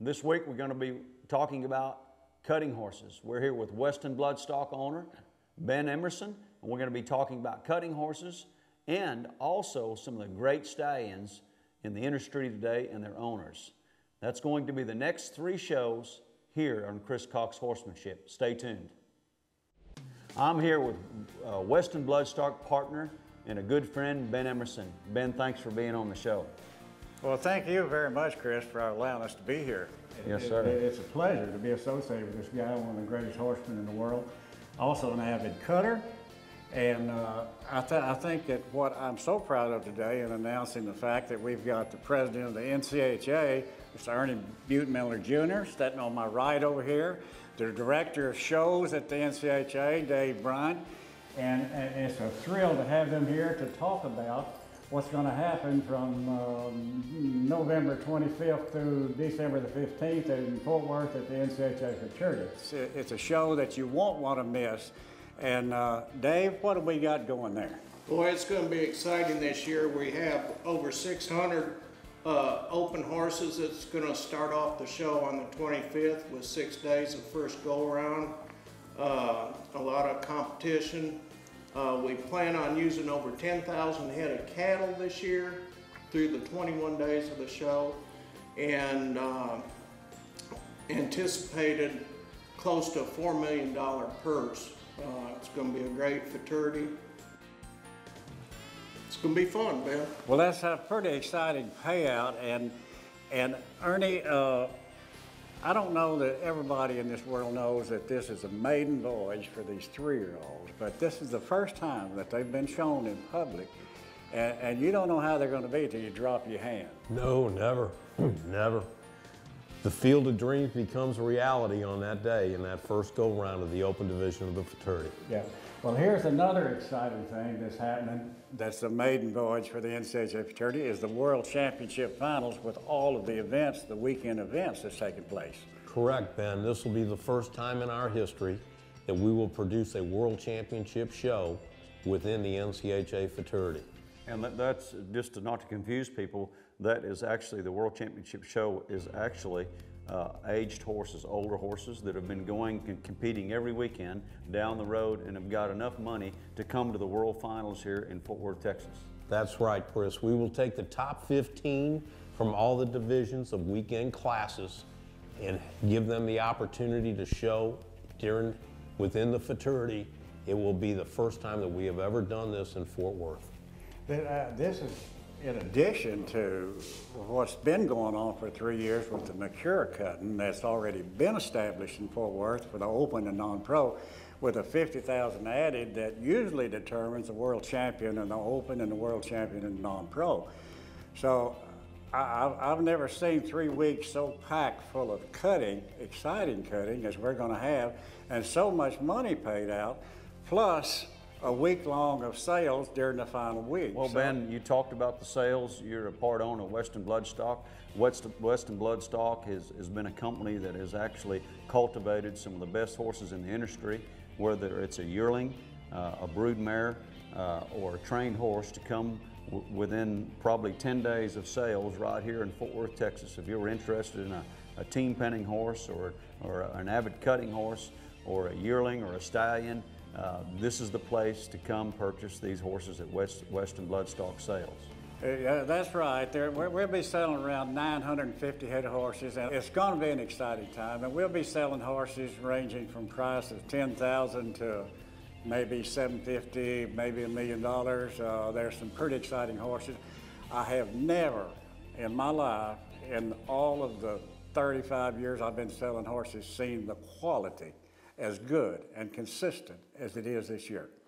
This week we're going to be talking about cutting horses. We're here with Weston Bloodstock owner Ben Emerson, and we're going to be talking about cutting horses and also some of the great stallions in the industry today and their owners. That's going to be the next 3 shows here on Chris Cox Horsemanship. Stay tuned. I'm here with Weston Bloodstock partner and a good friend, Ben Emerson. Ben, thanks for being on the show. Well, thank you very much, Chris, for allowing us to be here. Yes, sir. It's a pleasure to be associated with this guy, one of the greatest horsemen in the world, also an avid cutter. And I think that what I'm so proud of today in announcing the fact that we've got the president of the NCHA, Mr. Ernie Butenmiller Jr., sitting on my right over here, the director of shows at the NCHA, Dave Bryant, and it's a thrill to have them here to talk about what's going to happen from November 25th through December the 15th in Fort Worth at the NCHA Futurity. It's a show that you won't want to miss. And Dave, what have we got going there? Boy, it's going to be exciting this year. We have over 600 open horses. It's going to start off the show on the 25th with 6 days of first go-around. A lot of competition. We plan on using over 10,000 head of cattle this year through the 21 days of the show, and anticipated close to a $4 million purse. It's going to be a great futurity. It's going to be fun, Ben. Well, that's a pretty exciting payout, and Ernie, I don't know that everybody in this world knows that this is a maiden voyage for these 3-year-olds, but this is the first time that they've been shown in public, and you don't know how they're going to be until you drop your hand. No, never, never. The Field of Dreams becomes a reality on that day in that first go-round of the open division of the fraternity. Yeah. Well, here's another exciting thing that's happening. That's the maiden voyage for the NCHA Futurity is the World Championship Finals with all of the events, the weekend events that's taking place. Correct, Ben. This will be the first time in our history that we will produce a World Championship show within the NCHA Futurity. And that's just not to confuse people, that is actually the World Championship show is actually aged horses, older horses that have been going and competing every weekend down the road and have got enough money to come to the World Finals here in Fort Worth, Texas. That's right, Chris. We will take the top 15 from all the divisions of weekend classes and give them the opportunity to show within the fraternity. It will be the first time that we have ever done this in Fort Worth. This is in addition to what's been going on for 3 years with the mature cutting that's already been established in Fort Worth for the open and non-pro, with a 50,000 added that usually determines the world champion in the open and the world champion in the non-pro. So I've never seen 3 weeks so packed full of cutting, exciting cutting as we're going to have, and so much money paid out, plus a week long of sales during the final week. Well, Ben, you talked about the sales. You're a part owner of Weston Bloodstock. Weston Bloodstock has been a company that has actually cultivated some of the best horses in the industry, whether it's a yearling, a brood mare, or a trained horse, to come within probably 10 days of sales right here in Fort Worth, Texas. If you're interested in a team penning horse or an avid cutting horse or a yearling or a stallion, this is the place to come purchase these horses at Weston Bloodstock Sales. Yeah, that's right. We'll be selling around 950 head of horses, and it's going to be an exciting time. And we'll be selling horses ranging from price of $10,000 to maybe $750,000, maybe $1 million. There's some pretty exciting horses. I have never in my life, in all of the 35 years I've been selling horses, seen the quality as good and consistent as it is this year.